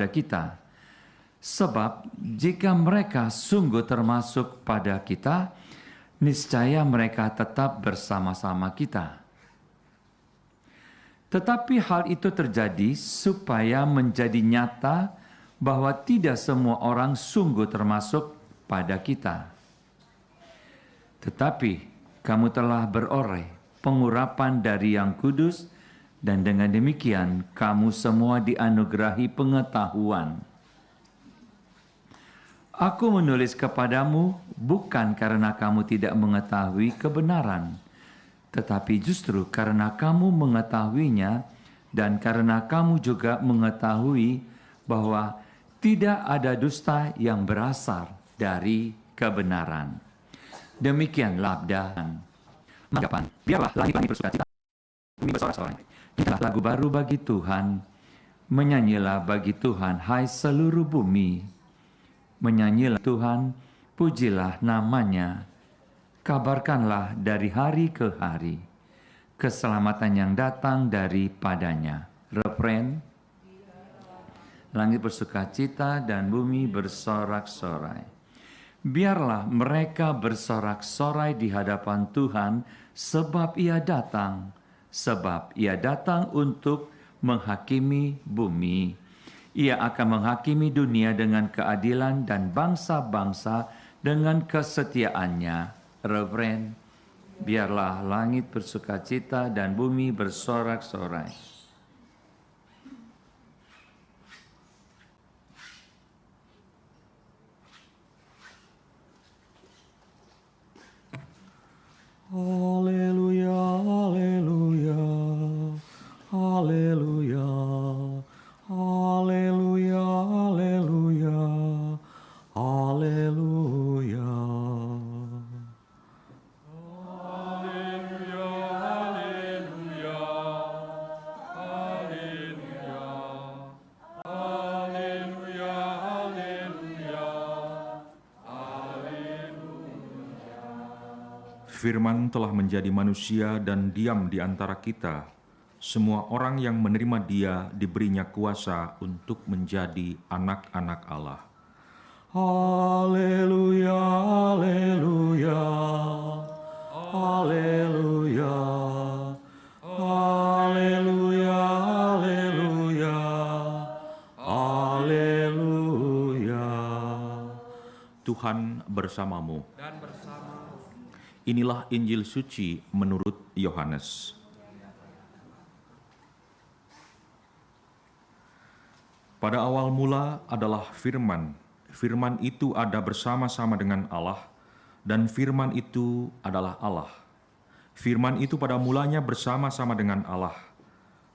kita. Sebab jika mereka sungguh termasuk pada kita, niscaya mereka tetap bersama-sama kita. Tetapi hal itu terjadi supaya menjadi nyata bahwa tidak semua orang sungguh termasuk pada kita. Tetapi kamu telah beroleh pengurapan dari Yang Kudus, dan dengan demikian kamu semua dianugerahi pengetahuan. Aku menulis kepadamu bukan karena kamu tidak mengetahui kebenaran, tetapi justru karena kamu mengetahuinya dan karena kamu juga mengetahui bahwa tidak ada dusta yang berasal dari kebenaran. Demikianlah dan mengucapkan, biarlah langit-langit bersukacita, bumi bersorak-sorai. Nyanyilah lagu baru bagi Tuhan, menyanyilah bagi Tuhan, hai seluruh bumi. Menyanyilah Tuhan, pujilah namanya. Kabarkanlah dari hari ke hari keselamatan yang datang daripadanya. Refren, langit bersukacita dan bumi bersorak-sorai. Biarlah mereka bersorak-sorai di hadapan Tuhan, sebab Ia datang. Sebab Ia datang untuk menghakimi bumi. Ia akan menghakimi dunia dengan keadilan dan bangsa-bangsa dengan kesetiaannya. Refren, biarlah langit bersukacita dan bumi bersorak-sorai. Haleluya, haleluya, haleluya, haleluya, haleluya, haleluya. Firman telah menjadi manusia dan diam di antara kita. Semua orang yang menerima Dia diberinya kuasa untuk menjadi anak-anak Allah. Haleluya, haleluya, haleluya, haleluya, haleluya, haleluya. Tuhan bersamamu. Dan bersama Inilah Injil suci menurut Yohanes. Pada awal mula adalah Firman. Firman itu ada bersama-sama dengan Allah, dan Firman itu adalah Allah. Firman itu pada mulanya bersama-sama dengan Allah.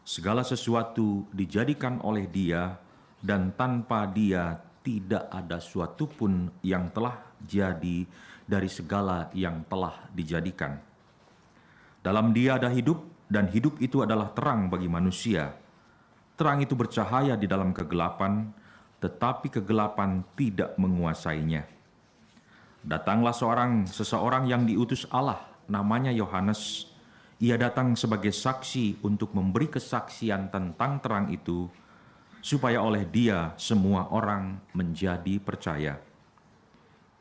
Segala sesuatu dijadikan oleh Dia, dan tanpa Dia tidak ada suatu pun yang telah jadi dari segala yang telah dijadikan. Dalam Dia ada hidup, dan hidup itu adalah terang bagi manusia. Terang itu bercahaya di dalam kegelapan, tetapi kegelapan tidak menguasainya. Datanglah seseorang yang diutus Allah, namanya Yohanes. Ia datang sebagai saksi untuk memberi kesaksian tentang terang itu, supaya oleh Dia semua orang menjadi percaya.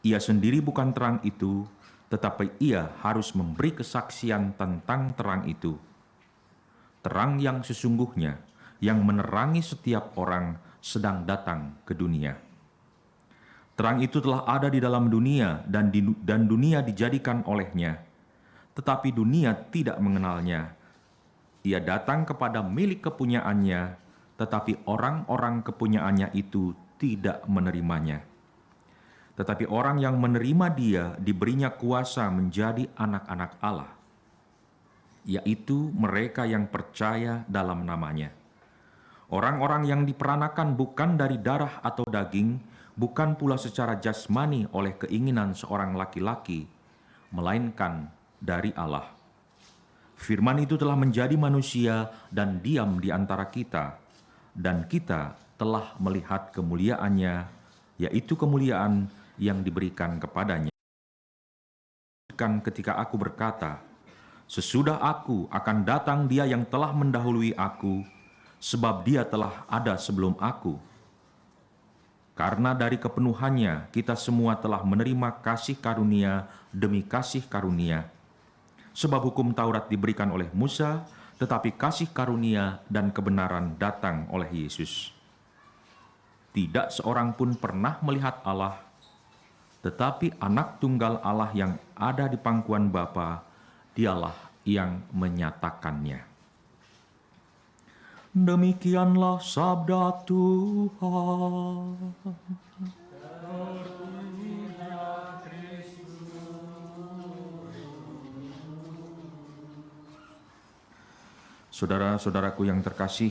Ia sendiri bukan terang itu, tetapi Ia harus memberi kesaksian tentang terang itu. Terang yang sesungguhnya, yang menerangi setiap orang sedang datang ke dunia. Terang itu telah ada di dalam dunia, dan dunia dijadikan olehnya, tetapi dunia tidak mengenalnya. Ia datang kepada milik kepunyaannya, tetapi orang-orang kepunyaannya itu tidak menerimanya. Tetapi orang yang menerima Dia diberinya kuasa menjadi anak-anak Allah, yaitu mereka yang percaya dalam namanya. Orang-orang yang diperanakan bukan dari darah atau daging, bukan pula secara jasmani oleh keinginan seorang laki-laki, melainkan dari Allah. Firman itu telah menjadi manusia dan diam di antara kita, dan kita telah melihat kemuliaannya, yaitu kemuliaan yang diberikan kepadanya. Ketika aku berkata, sesudah aku akan datang Dia yang telah mendahului aku, sebab Dia telah ada sebelum aku. Karena dari kepenuhannya kita semua telah menerima kasih karunia demi kasih karunia. Sebab hukum Taurat diberikan oleh Musa, tetapi kasih karunia dan kebenaran datang oleh Yesus. Tidak seorang pun pernah melihat Allah, tetapi anak tunggal Allah yang ada di pangkuan Bapa, dialah yang menyatakannya. Demikianlah sabda Tuhan. Saudara-saudaraku yang terkasih,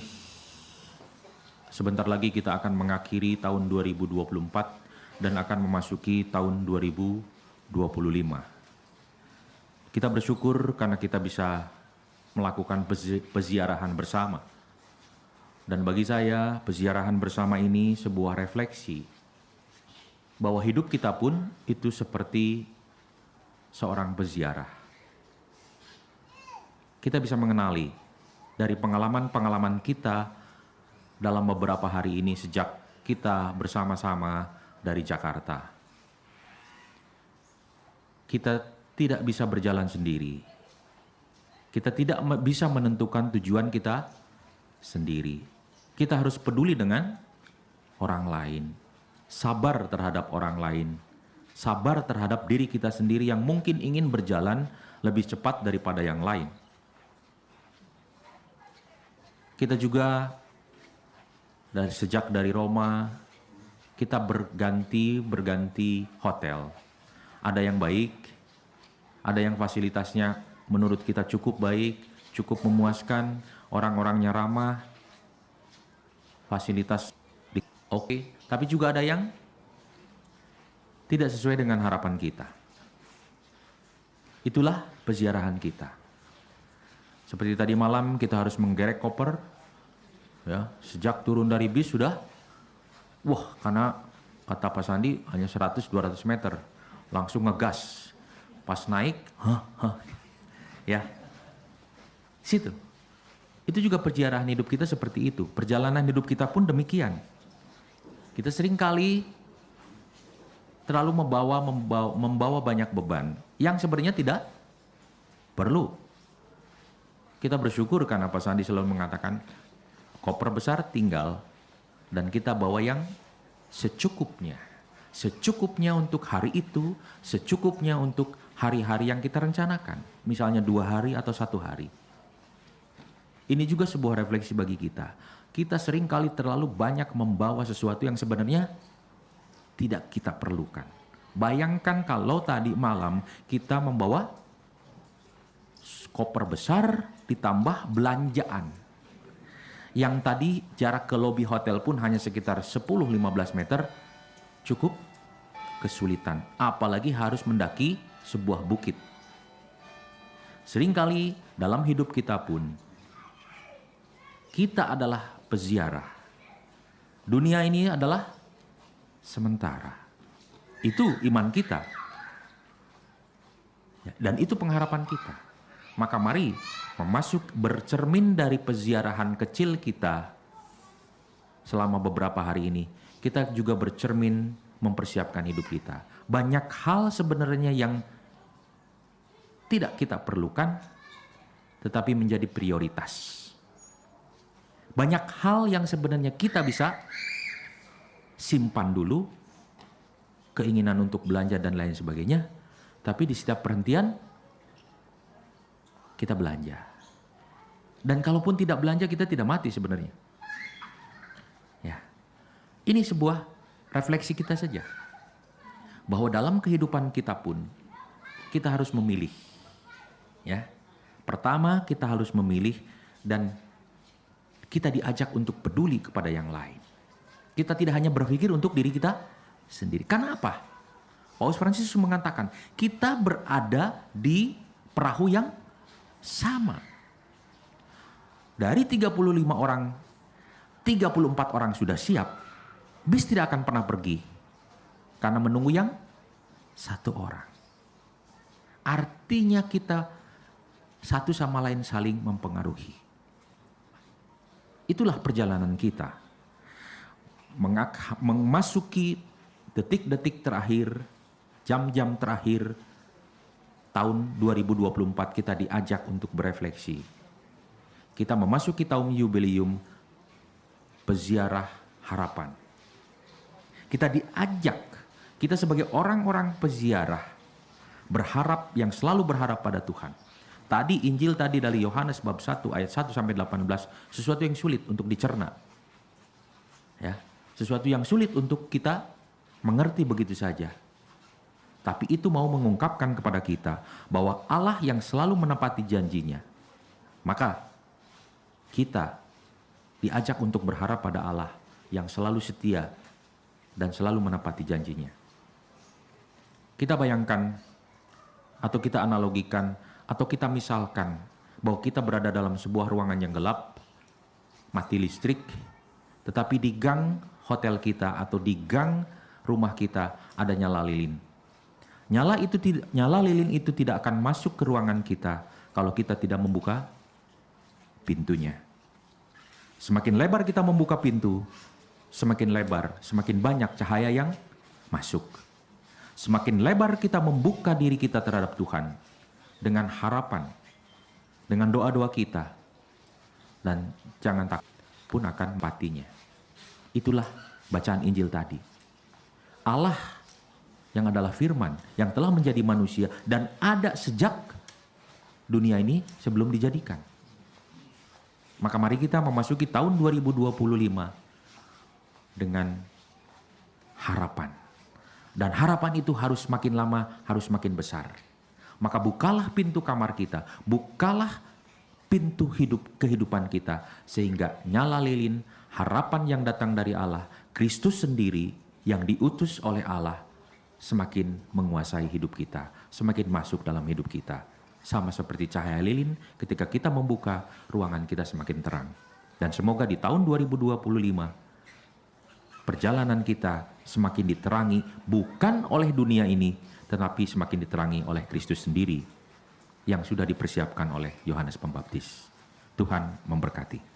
sebentar lagi kita akan mengakhiri tahun 2024 dan akan memasuki tahun 2025. Kita bersyukur karena kita bisa melakukan peziarahan bersama. Dan bagi saya, peziarahan bersama ini sebuah refleksi bahwa hidup kita pun itu seperti seorang peziarah. Kita bisa mengenali dari pengalaman-pengalaman kita dalam beberapa hari ini sejak kita bersama-sama dari Jakarta. Kita tidak bisa berjalan sendiri. Kita tidak bisa menentukan tujuan kita sendiri. Kita harus peduli dengan orang lain, sabar terhadap orang lain, sabar terhadap diri kita sendiri yang mungkin ingin berjalan lebih cepat daripada yang lain. Kita juga sejak dari Roma, kita berganti hotel. Ada yang baik, ada yang fasilitasnya menurut kita cukup baik, cukup memuaskan, orang-orangnya ramah, fasilitas oke, tapi juga ada yang tidak sesuai dengan harapan kita. Itulah peziarahan kita. Seperti tadi malam kita harus menggerek koper, ya, sejak turun dari bis sudah, karena kata Pak Sandi hanya 100-200 meter, langsung ngegas. Pas naik, ya, situ. Itu juga peziarahan hidup kita seperti itu. Perjalanan hidup kita pun demikian. Kita seringkali terlalu membawa banyak beban yang sebenarnya tidak perlu. Kita bersyukur karena Pak Sandi selalu mengatakan koper besar tinggal dan kita bawa yang secukupnya. Secukupnya untuk hari itu, secukupnya untuk hari-hari yang kita rencanakan. Misalnya 2 hari atau 1 hari. Ini juga sebuah refleksi bagi kita. Kita seringkali terlalu banyak membawa sesuatu yang sebenarnya tidak kita perlukan. Bayangkan kalau tadi malam kita membawa koper besar ditambah belanjaan. Yang tadi jarak ke lobi hotel pun hanya sekitar 10-15 meter, cukup kesulitan. Apalagi harus mendaki sebuah bukit. Seringkali dalam hidup kita pun, kita adalah peziarah. Dunia ini adalah sementara. Itu iman kita. Dan itu pengharapan kita. Maka mari bercermin dari peziarahan kecil kita selama beberapa hari ini. Kita juga bercermin mempersiapkan hidup kita. Banyak hal sebenarnya yang tidak kita perlukan, tetapi menjadi prioritas. Banyak hal yang sebenarnya kita bisa simpan dulu, keinginan untuk belanja dan lain sebagainya, tapi di setiap perhentian kita belanja. Dan kalaupun tidak belanja kita tidak mati sebenarnya. Ya. Ini sebuah refleksi kita saja. Bahwa dalam kehidupan kita pun kita harus memilih. Ya. Pertama kita harus memilih dan kita diajak untuk peduli kepada yang lain. Kita tidak hanya berpikir untuk diri kita sendiri. Karena apa? Paus Fransiskus mengatakan, kita berada di perahu yang sama. Dari 35 orang, 34 orang sudah siap. Bis tidak akan pernah pergi. Karena menunggu yang 1 orang. Artinya kita satu sama lain saling mempengaruhi. Itulah perjalanan kita. memasuki detik-detik terakhir, jam-jam terakhir tahun 2024 kita diajak untuk berefleksi. Kita memasuki tahun jubileum peziarah harapan. Kita diajak, kita sebagai orang-orang peziarah berharap, yang selalu berharap pada Tuhan. Tadi Injil tadi dari Yohanes bab 1 ayat 1 sampai 18, sesuatu yang sulit untuk dicerna. Ya, sesuatu yang sulit untuk kita mengerti begitu saja. Tapi itu mau mengungkapkan kepada kita bahwa Allah yang selalu menepati janjinya. Maka kita diajak untuk berharap pada Allah yang selalu setia dan selalu menepati janjinya. Kita bayangkan atau kita analogikan atau kita misalkan bahwa kita berada dalam sebuah ruangan yang gelap, mati listrik, tetapi di gang hotel kita atau di gang rumah kita ada nyala lilin. Nyala lilin itu tidak akan masuk ke ruangan kita kalau kita tidak membuka pintunya. Semakin lebar kita membuka pintu, semakin lebar, semakin banyak cahaya yang masuk. Semakin lebar kita membuka diri kita terhadap Tuhan dengan harapan, dengan doa-doa kita, dan jangan takut pun akan empatinya. Itulah bacaan Injil tadi. Allah yang adalah firman, yang telah menjadi manusia dan ada sejak dunia ini sebelum dijadikan. Maka mari kita memasuki tahun 2025 dengan harapan. Dan harapan itu harus makin lama, harus makin besar. Maka bukalah pintu kamar kita, bukalah pintu kehidupan kita, sehingga nyala lilin harapan yang datang dari Allah, Kristus sendiri yang diutus oleh Allah, semakin menguasai hidup kita, semakin masuk dalam hidup kita. Sama seperti cahaya lilin, ketika kita membuka, ruangan kita semakin terang. Dan semoga di tahun 2025, perjalanan kita semakin diterangi bukan oleh dunia ini, tetapi semakin diterangi oleh Kristus sendiri yang sudah dipersiapkan oleh Yohanes Pembaptis. Tuhan memberkati.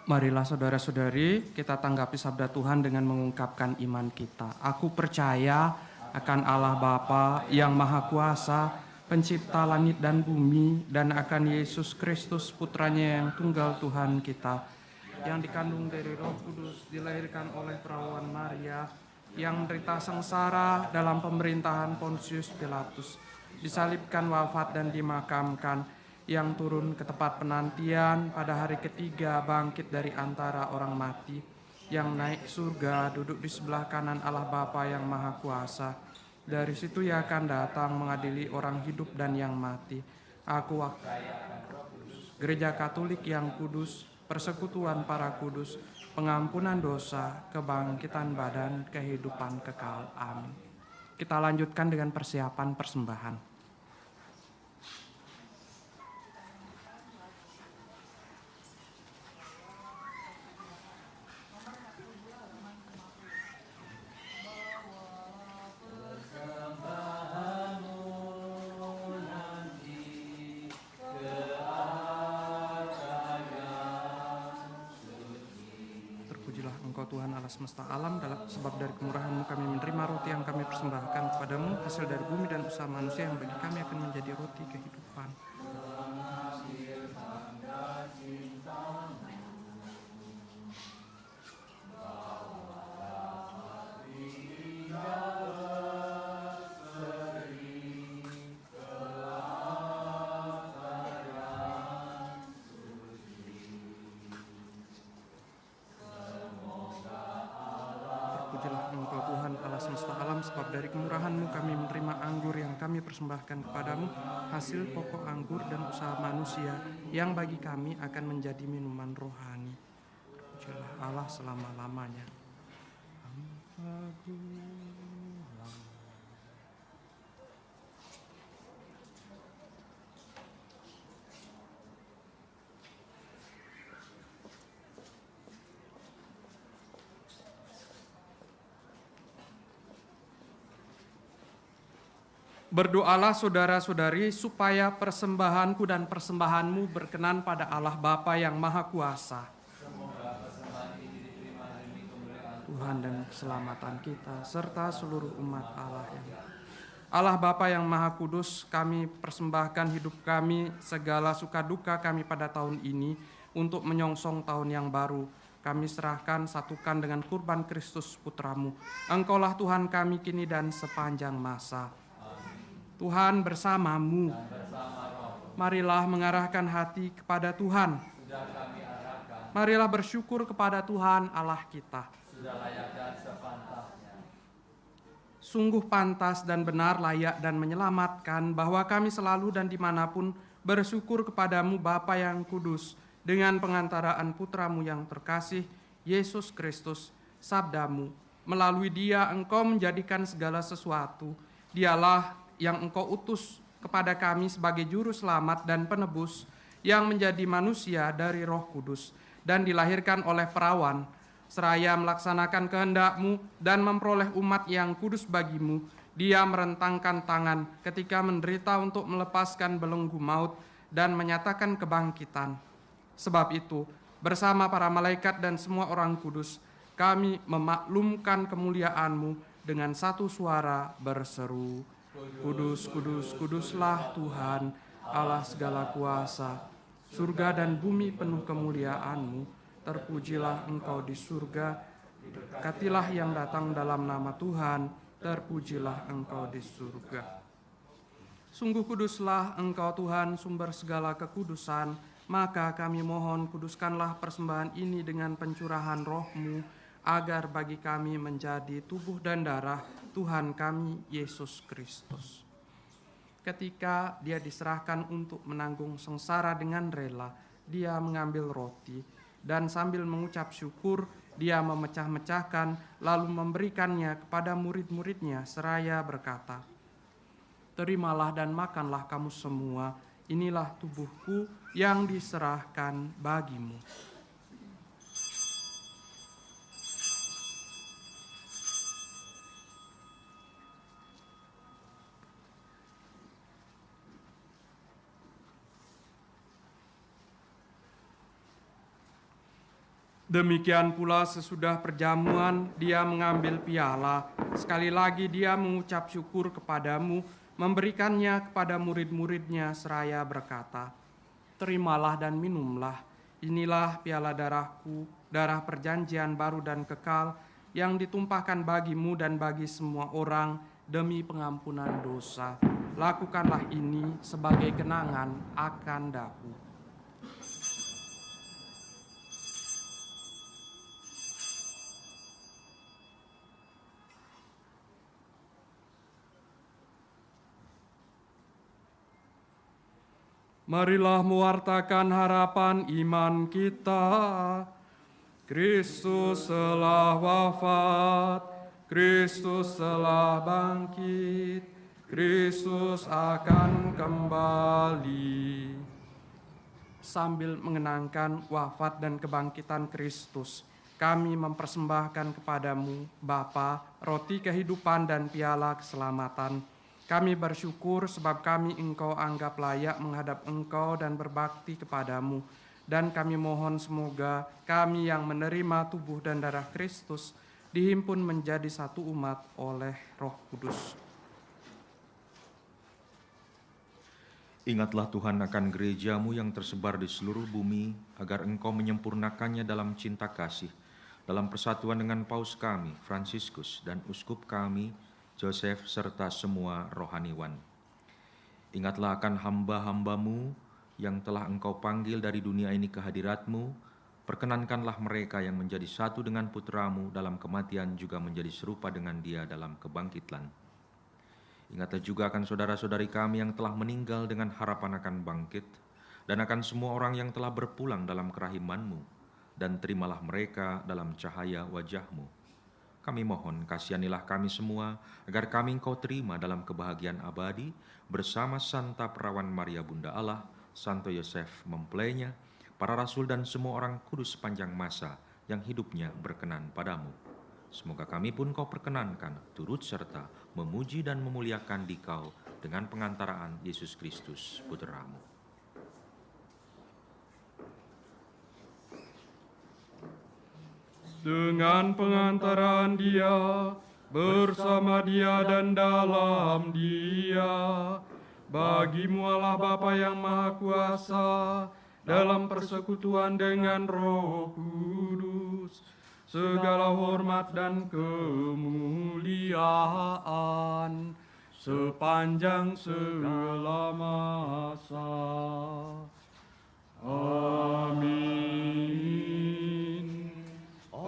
Marilah saudara-saudari, kita tanggapi sabda Tuhan dengan mengungkapkan iman kita. Aku percaya akan Allah Bapa yang Maha Kuasa, pencipta langit dan bumi, dan akan Yesus Kristus putranya yang tunggal Tuhan kita, yang dikandung dari Roh Kudus, dilahirkan oleh perawan Maria, yang menderita sengsara dalam pemerintahan Pontius Pilatus, disalibkan, wafat dan dimakamkan, yang turun ke tempat penantian, pada hari ketiga bangkit dari antara orang mati, yang naik surga, duduk di sebelah kanan Allah Bapa yang Maha Kuasa. Dari situ ia akan datang mengadili orang hidup dan yang mati. Aku Gereja Katolik yang kudus, persekutuan para kudus, pengampunan dosa, kebangkitan badan, kehidupan kekal. Amin. Kita lanjutkan dengan persiapan persembahan. Tuhan Allah semesta alam, sebab dari kemurahan-Mu kami menerima roti yang kami persembahkan kepadamu, hasil dari bumi dan usaha manusia yang bagi kami akan menjadi roti kehidupan. Sebab dari kemurahan-Mu kami menerima anggur yang kami persembahkan kepadamu, hasil pokok anggur dan usaha manusia yang bagi kami akan menjadi minuman rohani. Pujilah Allah selama-lamanya. Berdoalah saudara-saudari supaya persembahanku dan persembahanmu berkenan pada Allah Bapa yang Maha Kuasa. Tuhan dan keselamatan kita serta seluruh umat Allah yang Allah Bapa yang Maha Kudus, kami persembahkan hidup kami, segala suka duka kami pada tahun ini untuk menyongsong tahun yang baru. Kami serahkan, satukan dengan kurban Kristus Putramu. Engkaulah Tuhan kami kini dan sepanjang masa. Tuhan bersamamu. Marilah mengarahkan hati kepada Tuhan. Marilah bersyukur kepada Tuhan Allah kita. Sungguh pantas dan benar, layak dan menyelamatkan bahwa kami selalu dan dimanapun bersyukur kepadamu Bapa yang kudus, dengan pengantaraan Putramu yang terkasih, Yesus Kristus, sabdamu. Melalui Dia Engkau menjadikan segala sesuatu. Dialah yang Engkau utus kepada kami sebagai juru selamat dan penebus, yang menjadi manusia dari Roh Kudus dan dilahirkan oleh perawan, seraya melaksanakan kehendak-Mu dan memperoleh umat yang kudus bagimu. Dia merentangkan tangan ketika menderita untuk melepaskan belenggu maut dan menyatakan kebangkitan. Sebab itu, bersama para malaikat dan semua orang kudus, kami memaklumkan kemuliaan-Mu dengan satu suara berseru, Kudus, kudus, kuduslah Tuhan, Allah segala kuasa. Surga dan bumi penuh kemuliaan-Mu. Terpujilah Engkau di surga, berkatilah yang datang dalam nama Tuhan, terpujilah Engkau di surga. Sungguh kuduslah Engkau Tuhan, sumber segala kekudusan, maka kami mohon kuduskanlah persembahan ini dengan pencurahan Roh-Mu, agar bagi kami menjadi tubuh dan darah Tuhan kami Yesus Kristus. Ketika Dia diserahkan untuk menanggung sengsara dengan rela, Dia mengambil roti, dan sambil mengucap syukur, Dia memecah-mecahkan, lalu memberikannya kepada murid-muridnya seraya berkata, Terimalah dan makanlah kamu semua, inilah tubuhku yang diserahkan bagimu. Demikian pula sesudah perjamuan Dia mengambil piala. Sekali lagi Dia mengucap syukur kepadamu, memberikannya kepada murid-muridnya seraya berkata, Terimalah dan minumlah, inilah piala darahku, darah perjanjian baru dan kekal, yang ditumpahkan bagimu dan bagi semua orang demi pengampunan dosa. Lakukanlah ini sebagai kenangan akan daku. Marilah mewartakan harapan iman kita. Kristus telah wafat, Kristus telah bangkit, Kristus akan kembali. Sambil mengenangkan wafat dan kebangkitan Kristus, kami mempersembahkan kepadamu, Bapa, roti kehidupan dan piala keselamatan. Kami bersyukur sebab kami Engkau anggap layak menghadap Engkau dan berbakti kepadamu. Dan kami mohon semoga kami yang menerima tubuh dan darah Kristus dihimpun menjadi satu umat oleh Roh Kudus. Ingatlah Tuhan akan gerejamu yang tersebar di seluruh bumi, agar Engkau menyempurnakannya dalam cinta kasih, dalam persatuan dengan Paus kami, Fransiskus, dan Uskup kami, Joseph, serta semua rohaniwan. Ingatlah akan hamba-hambamu yang telah Engkau panggil dari dunia ini ke hadirat-Mu. Perkenankanlah mereka yang menjadi satu dengan Putramu dalam kematian juga menjadi serupa dengan Dia dalam kebangkitan. Ingatlah juga akan saudara-saudari kami yang telah meninggal dengan harapan akan bangkit, dan akan semua orang yang telah berpulang dalam kerahiman-Mu, dan terimalah mereka dalam cahaya wajah-Mu. Kami mohon kasihanilah kami semua, agar kami Engkau terima dalam kebahagiaan abadi, bersama Santa Perawan Maria Bunda Allah, Santo Yosef mempelainya, para rasul dan semua orang kudus sepanjang masa yang hidupnya berkenan padamu. Semoga kami pun kau perkenankan turut serta memuji dan memuliakan Dikau dengan pengantaraan Yesus Kristus, Putramu. Dengan pengantaran Dia, bersama Dia dan dalam Dia, bagimu Allah Bapa yang Maha Kuasa, dalam persekutuan dengan Roh Kudus, segala hormat dan kemuliaan sepanjang segala masa. Amin.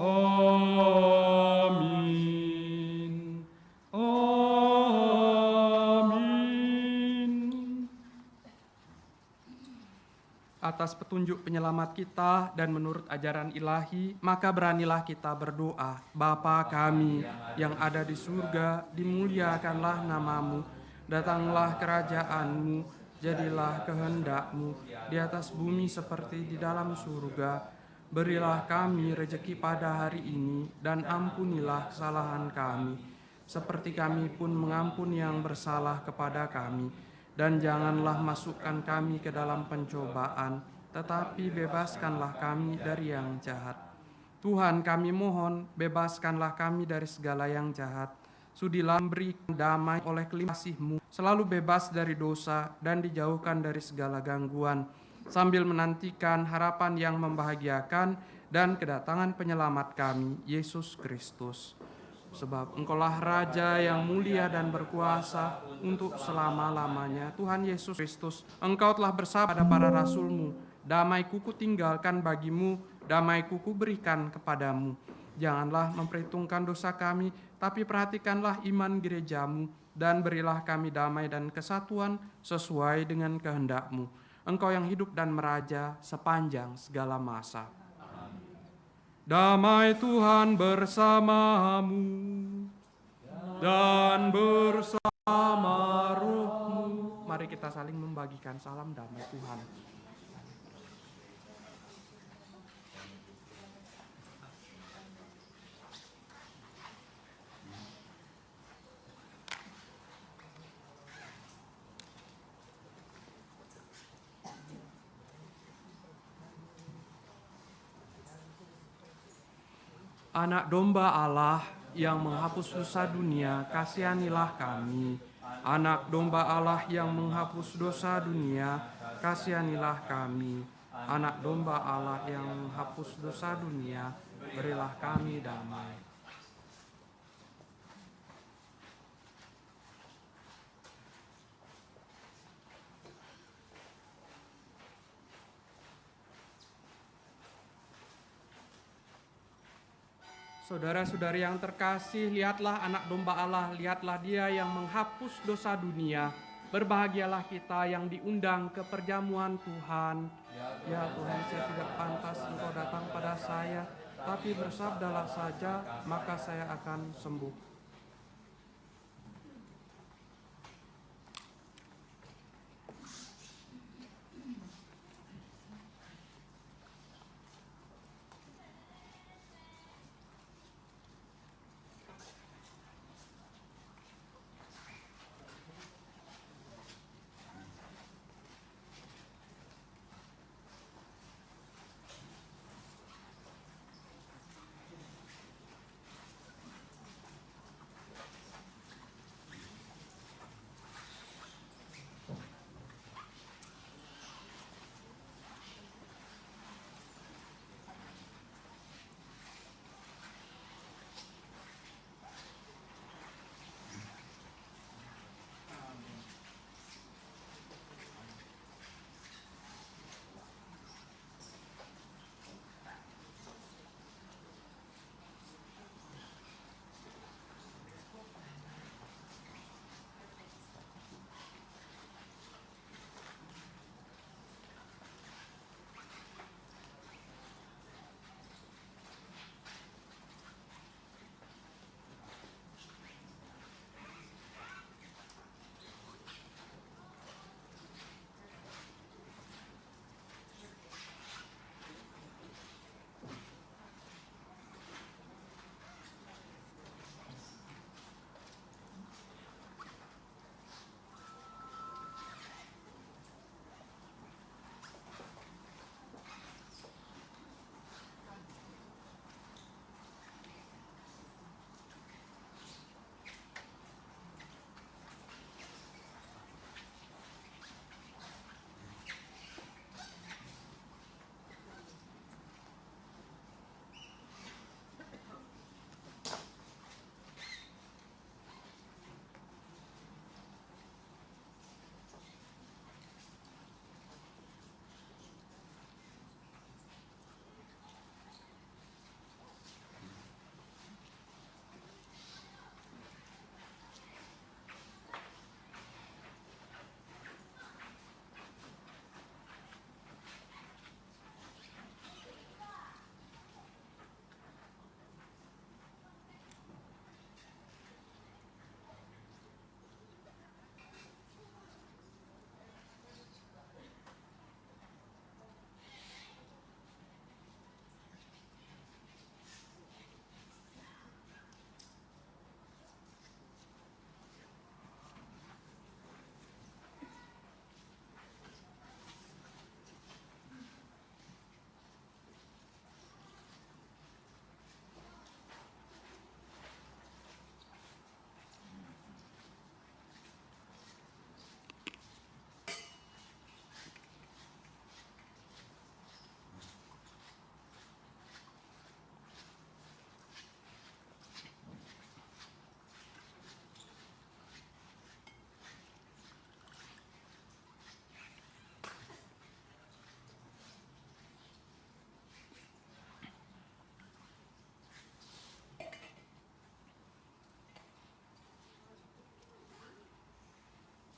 Amin. Amin. Atas petunjuk penyelamat kita dan menurut ajaran ilahi, maka beranilah kita berdoa. Bapa kami yang ada di surga, dimuliakanlah namamu. Datanglah kerajaanmu, jadilah kehendakmu di atas bumi seperti di dalam surga. Berilah kami rejeki pada hari ini, dan ampunilah kesalahan kami, seperti kami pun mengampuni yang bersalah kepada kami. Dan janganlah masukkan kami ke dalam pencobaan, tetapi bebaskanlah kami dari yang jahat. Tuhan kami mohon, bebaskanlah kami dari segala yang jahat. Sudilah memberi damai oleh kasih-Mu, selalu bebas dari dosa dan dijauhkan dari segala gangguan, sambil menantikan harapan yang membahagiakan dan kedatangan penyelamat kami, Yesus Kristus. Sebab Engkaulah Raja yang mulia dan berkuasa untuk selama-lamanya. Tuhan Yesus Kristus, Engkau telah bersabda pada para rasul-Mu, damai-Ku tinggalkan bagimu, damai-Ku berikan kepadamu. Janganlah memperhitungkan dosa kami, tapi perhatikanlah iman gereja-Mu, dan berilah kami damai dan kesatuan sesuai dengan kehendak-Mu. Engkau yang hidup dan meraja sepanjang segala masa. Damai Tuhan bersamamu dan bersama rohmu. Mari kita saling membagikan salam damai Tuhan. Anak domba Allah yang menghapus dosa dunia, kasihanilah kami. Anak domba Allah yang menghapus dosa dunia, kasihanilah kami. Anak domba Allah yang menghapus dosa dunia, berilah kami damai. Saudara-saudari yang terkasih, lihatlah anak domba Allah, lihatlah Dia yang menghapus dosa dunia. Berbahagialah kita yang diundang ke perjamuan Tuhan. Ya Tuhan, saya tidak pantas Engkau datang pada saya, tapi bersabdalah saja, maka saya akan sembuh.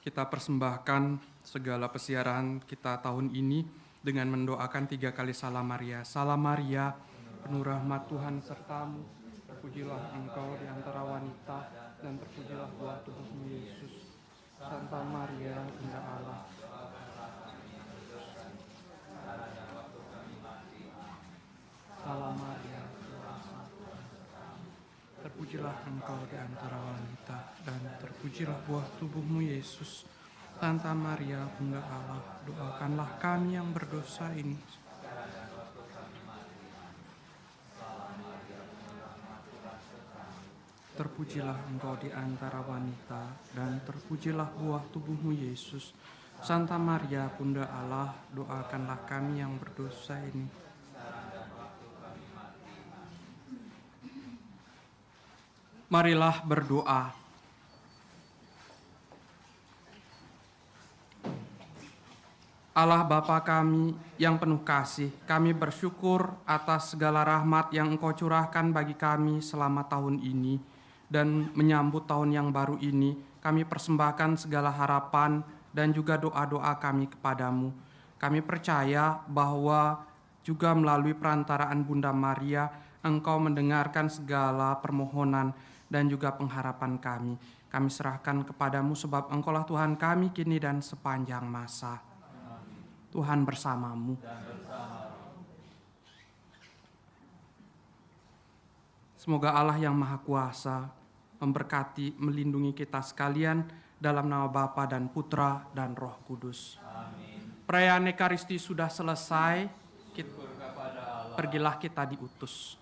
Kita persembahkan segala pesiaran kita tahun ini dengan mendoakan 3 kali Salam Maria. Salam Maria, penuh rahmat Tuhan sertamu, terpujilah engkau di antara wanita, dan terpujilah buah tubuhmu Yesus. Santa Maria, Bunda Allah, Salam Maria, terpujilah engkau di antara wanita, dan terpujilah buah tubuhmu Yesus. Santa Maria, Bunda Allah, doakanlah kami yang berdosa ini. Terpujilah engkau di antara wanita, dan terpujilah buah tubuhmu Yesus. Santa Maria, Bunda Allah, doakanlah kami yang berdosa ini. Marilah berdoa. Allah Bapa kami yang penuh kasih, kami bersyukur atas segala rahmat yang Engkau curahkan bagi kami selama tahun ini, dan menyambut tahun yang baru ini, kami persembahkan segala harapan dan juga doa-doa kami kepadamu. Kami percaya bahwa juga melalui perantaraan Bunda Maria, Engkau mendengarkan segala permohonan dan juga pengharapan kami. Kami serahkan kepadamu sebab Engkaulah Tuhan kami kini dan sepanjang masa. Tuhan bersamamu. Semoga Allah yang Maha Kuasa memberkati, melindungi kita sekalian dalam nama Bapa dan Putra dan Roh Kudus. Perayaan Ekaristi sudah selesai. Pergilah kita diutus.